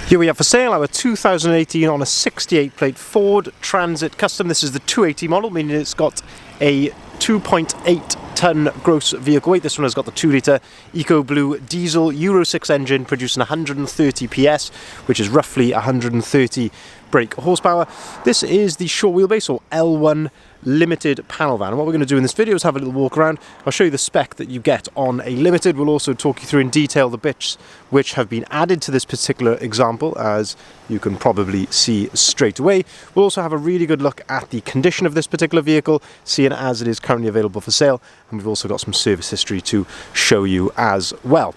Here we have for sale our 2018 on a 68 plate Ford Transit Custom. This is the 280 model, meaning it's got a 2.8 ton gross vehicle weight. This one has got the 2 litre Eco Blue diesel Euro 6 engine producing 130 PS, which is roughly 130 brake horsepower. This is the short wheelbase or L1 limited panel van. And what we're going to do in this video is have a little walk around. I'll show you the spec that you get on a limited. We'll also talk you through in detail the bits which have been added to this particular example, as you can probably see straight away. We'll also have a really good look at the condition of this particular vehicle, seeing as it is currently available for sale, and we've also got some service history to show you as well.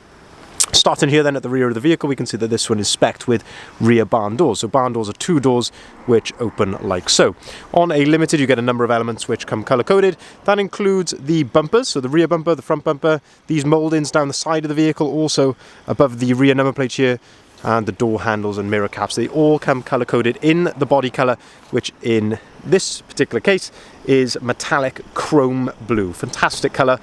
Starting here then at the rear of the vehicle, we can see that this one is spec'd with rear barn doors. So barn doors are 2 doors which open like so. On a limited you get a number of elements which come colour coded. That includes the bumpers, so the rear bumper, the front bumper, these mouldings down the side of the vehicle, also above the rear number plate here, and the door handles and mirror caps. They all come colour coded in the body colour, which in this particular case is metallic chrome blue. Fantastic colour,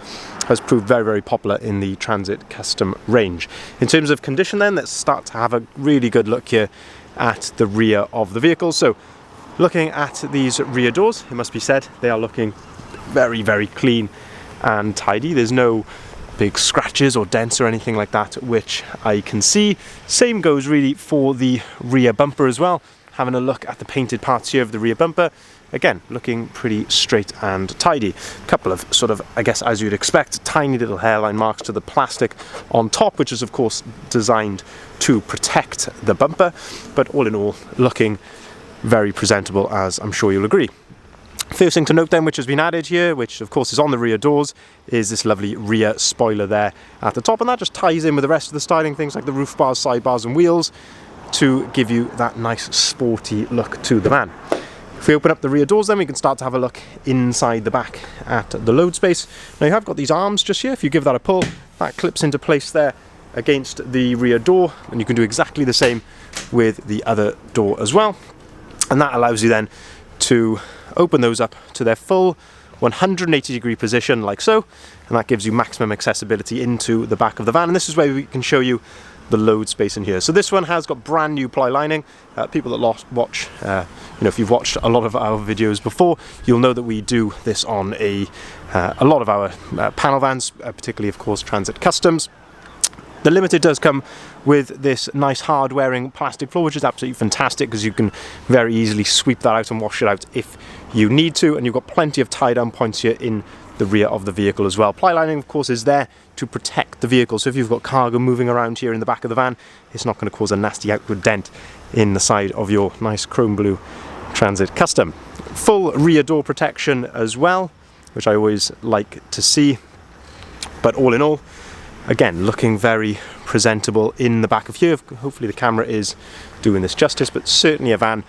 has proved very, very popular in the Transit Custom range. In terms of condition then, let's start to have a really good look here at the rear of the vehicle. So looking at these rear doors, it must be said they are looking very, very clean and tidy. There's no big scratches or dents or anything like that which I can see. Same goes really for the rear bumper as well. Having a look at the painted parts here of the rear bumper, again looking pretty straight and tidy. A couple of sort of, I guess as you'd expect, tiny little hairline marks to the plastic on top, which is of course designed to protect the bumper, but all in all looking very presentable, as I'm sure you'll agree. First thing to note then, which has been added here, which of course is on the rear doors, is this lovely rear spoiler there at the top, and that just ties in with the rest of the styling, things like the roof bars, side bars and wheels, to give you that nice sporty look to the van. If we open up the rear doors then, we can start to have a look inside the back at the load space. Now you have got these arms just here. If you give that a pull, that clips into place there against the rear door, and you can do exactly the same with the other door as well, and that allows you then to open those up to their full 180-degree position like so, and that gives you maximum accessibility into the back of the van. And this is where we can show you the load space in here. So this one has got brand new ply lining. People that watch, if you've watched a lot of our videos before, you'll know that we do this on a lot of our panel vans, particularly of course Transit Customs. The Limited does come with this nice hard wearing plastic floor, which is absolutely fantastic because you can very easily sweep that out and wash it out if you need to, and you've got plenty of tie down points here in the rear of the vehicle as well. Ply lining of course is there to protect the vehicle, so if you've got cargo moving around here in the back of the van, it's not going to cause a nasty outward dent in the side of your nice chrome blue Transit Custom. Full rear door protection as well, which I always like to see, but all in all, again looking very presentable in the back of here. Hopefully the camera is doing this justice, but certainly a van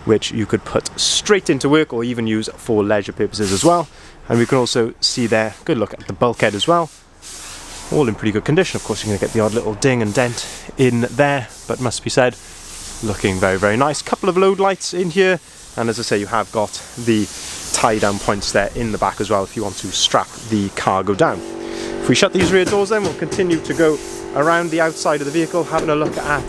which you could put straight into work or even use for leisure purposes as well. And we can also see there, good look at the bulkhead as well, all in pretty good condition. Of course you're going to get the odd little ding and dent in there, but must be said, looking very, very nice. Couple of load lights in here, and as I say, you have got the tie down points there in the back as well if you want to strap the cargo down. If we shut these rear doors then, we'll continue to go around the outside of the vehicle, having a look at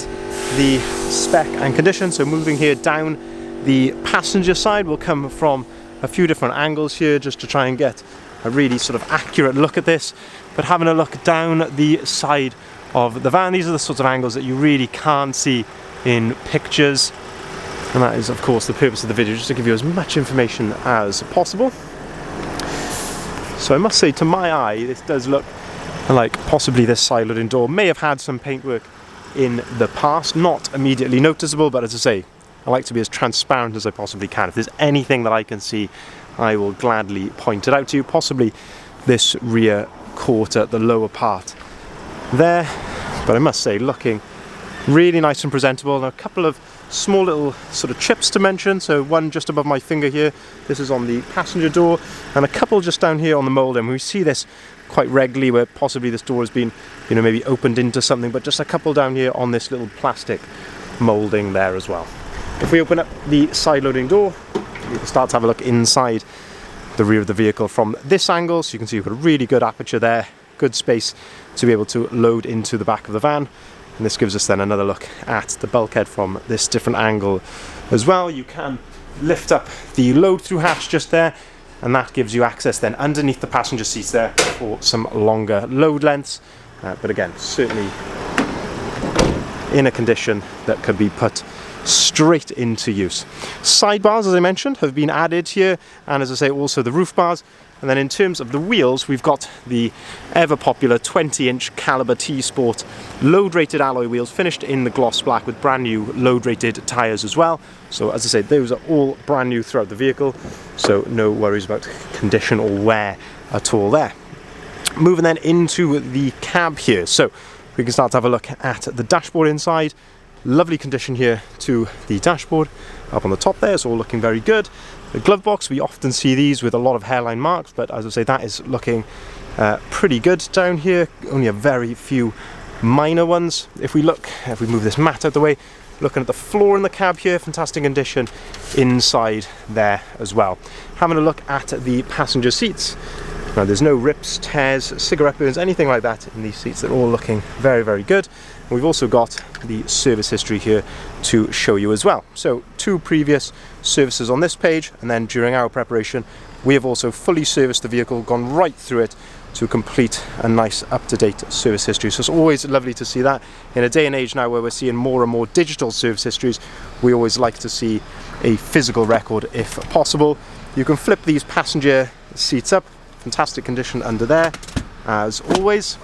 the spec and condition. So moving here down the passenger side, we'll come from a few different angles here just to try and get a really sort of accurate look at this. But having a look down the side of the van, these are the sorts of angles that you really can't see in pictures, and that is of course the purpose of the video, just to give you as much information as possible. So I must say, to my eye, this does look like possibly this side loading door may have had some paintwork in the past, not immediately noticeable, but as I say, I like to be as transparent as I possibly can. If there's anything that I can see, I will gladly point it out to you. Possibly this rear quarter, the lower part there, but I must say, looking really nice and presentable. And a couple of small little sort of chips to mention. So one just above my finger here, this is on the passenger door, and a couple just down here on the mould. And we see this quite regularly where possibly this door has been, maybe opened into something, but just a couple down here on this little plastic moulding there as well. If we open up the side loading door, you can start to have a look inside the rear of the vehicle from this angle. So you can see you've got a really good aperture there, good space to be able to load into the back of the van. And this gives us then another look at the bulkhead from this different angle as well. You can lift up the load through hatch just there, and that gives you access then underneath the passenger seats there for some longer load lengths. But again, certainly in a condition that could be put straight into use. Sidebars, as I mentioned, have been added here, and as I say, also the roof bars. And then in terms of the wheels, we've got the ever popular 20-inch caliber T-Sport load-rated alloy wheels finished in the gloss black with brand new load-rated tyres as well. So as I say, those are all brand new throughout the vehicle, so no worries about condition or wear at all there. Moving then into the cab here, so we can start to have a look at the dashboard inside. Lovely condition here to the dashboard. Up on the top there, it's all looking very good. The glove box, we often see these with a lot of hairline marks, but as I say, that is looking pretty good down here. Only a very few minor ones. If we move this mat out the way, looking at the floor in the cab here, fantastic condition inside there as well. Having a look at the passenger seats. Now there's no rips, tears, cigarette burns, anything like that in these seats. They're all looking very, very good. And we've also got the service history here to show you as well. So 2 previous services on this page, and then during our preparation we have also fully serviced the vehicle, gone right through it to complete a nice up-to-date service history. So it's always lovely to see that. In a day and age now where we're seeing more and more digital service histories, we always like to see a physical record if possible. You can flip these passenger seats up, fantastic condition under there as always.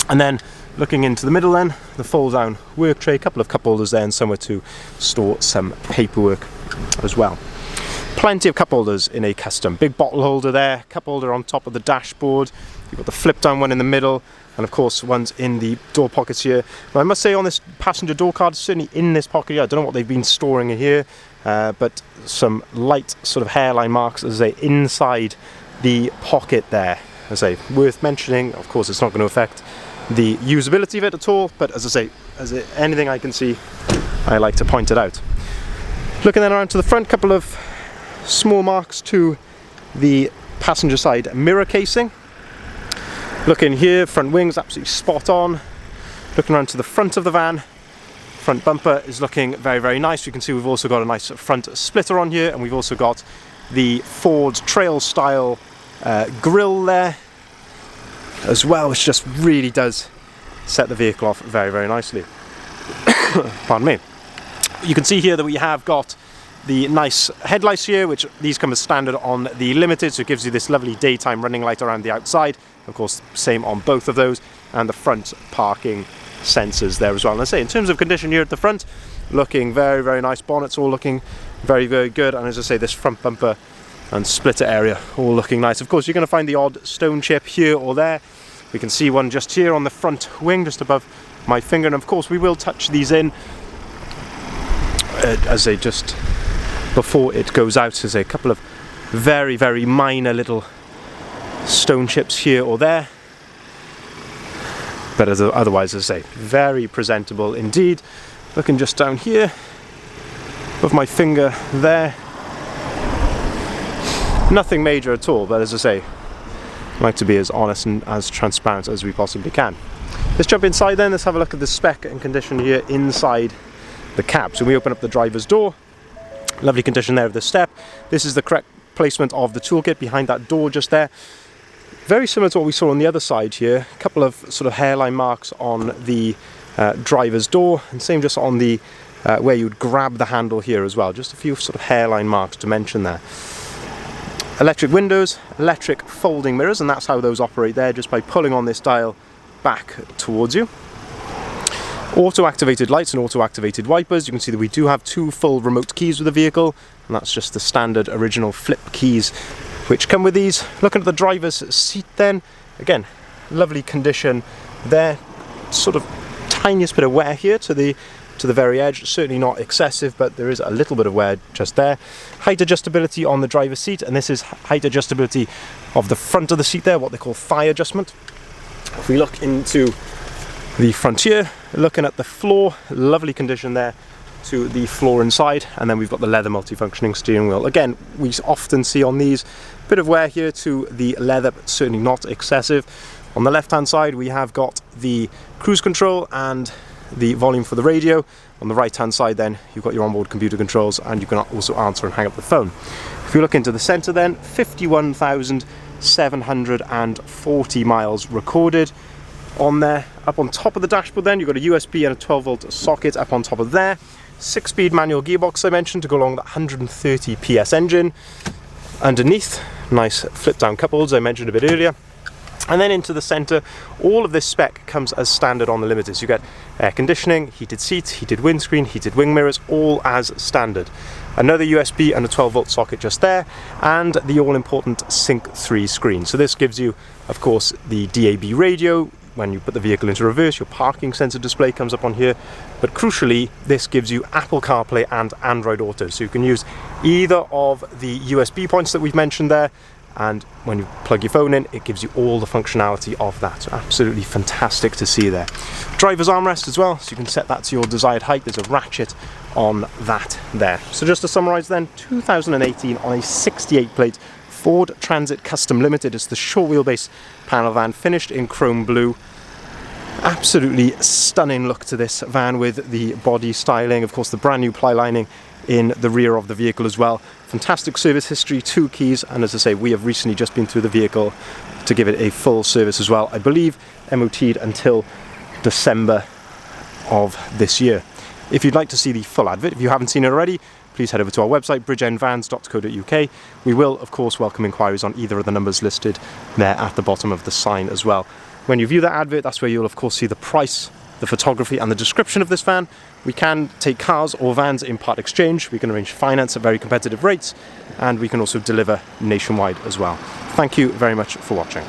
And then looking into the middle then, the fold down work tray, a couple of cup holders there and somewhere to store some paperwork as well. Plenty of cup holders in a custom. Big bottle holder there, cup holder on top of the dashboard. You've got the flip down one in the middle, and of course ones in the door pockets here. Now I must say on this passenger door card, certainly in this pocket here, I don't know what they've been storing in here, but some light sort of hairline marks, as I say, inside the pocket there. As I say, worth mentioning. Of course it's not going to affect the usability of it at all, but as I say, anything I can see, I like to point it out. Looking then around to the front, couple of small marks to the passenger side mirror casing. Looking here, front wings absolutely spot on. Looking around to the front of the van, front bumper is looking very, very nice. You can see we've also got a nice front splitter on here, and we've also got the Ford Trail style grille there as well, which just really does set the vehicle off very, very nicely. Pardon me. You can see here that we have got the nice headlights here, which these come as standard on the Limited, so it gives you this lovely daytime running light around the outside. Of course, same on both of those, and the front parking sensors there as well. And I say, in terms of condition here at the front, looking very, very nice. Bonnets all looking very, very good, and as I say, this front bumper and splitter area all looking nice. Of course, you're going to find the odd stone chip here or there. We can see one just here on the front wing, just above my finger, and of course we will touch these in as they just before it goes out. There's a couple of very, very minor little stone chips here or there, but otherwise, as I say, very presentable indeed. Looking just down here above my finger there, nothing major at all, but as I say, I like to be as honest and as transparent as we possibly can. Let's jump inside then. Let's have a look at the spec and condition here inside the cab. So we open up the driver's door. Lovely condition there of the step. This is the correct placement of the toolkit behind that door just there. Very similar to what we saw on the other side here. A couple of sort of hairline marks on the driver's door, and same just on the where you'd grab the handle here as well. Just a few sort of hairline marks to mention there. Electric windows, electric folding mirrors, and that's how those operate there, just by pulling on this dial back towards you. Auto-activated lights and auto-activated wipers. You can see that we do have 2 full remote keys with the vehicle, and that's just the standard original flip keys which come with these. Looking at the driver's seat then, again, lovely condition there. Sort of tiniest bit of wear here to the very edge, certainly not excessive, but there is a little bit of wear just there. Height adjustability on the driver's seat, and this is height adjustability of the front of the seat there, what they call thigh adjustment. If we look into the front here, looking at the floor, lovely condition there to the floor inside, and then we've got the leather multifunctioning steering wheel. Again, we often see on these a bit of wear here to the leather, but certainly not excessive. On the left hand side we have got the cruise control and the volume for the radio. On the right hand side then you've got your onboard computer controls, and you can also answer and hang up the phone. If you look into the centre then, 51,740 miles recorded on there. Up on top of the dashboard then you've got a USB and a 12 volt socket up on top of there. 6-speed manual gearbox I mentioned to go along with that 130 PS engine. Underneath, nice flip down cup holders I mentioned a bit earlier. And then into the centre, all of this spec comes as standard on the Limited. So you get air conditioning, heated seats, heated windscreen, heated wing mirrors, all as standard. Another USB and a 12 volt socket just there, and the all important Sync 3 screen. So this gives you, of course, the DAB radio. When you put the vehicle into reverse, your parking sensor display comes up on here. But crucially, this gives you Apple CarPlay and Android Auto. So you can use either of the USB points that we've mentioned there, and when you plug your phone in, it gives you all the functionality of that. So absolutely fantastic to see there. Driver's armrest as well, so you can set that to your desired height. There's a ratchet on that there. So just to summarise then, 2018 on a 68 plate Ford Transit Custom Limited. It's the short wheelbase panel van finished in chrome blue. Absolutely stunning look to this van with the body styling, of course the brand new ply lining in the rear of the vehicle as well. Fantastic service history, 2 keys, and as I say, we have recently just been through the vehicle to give it a full service as well. I believe MOT'd until December of this year. If you'd like to see the full advert, if you haven't seen it already, please head over to our website, bridgeendvans.co.uk. We will, of course, welcome inquiries on either of the numbers listed there at the bottom of the sign as well. When you view that advert, that's where you'll, of course, see the price, the photography and the description of this van. We can take cars or vans in part exchange. We can arrange finance at very competitive rates, and we can also deliver nationwide as well. Thank you very much for watching.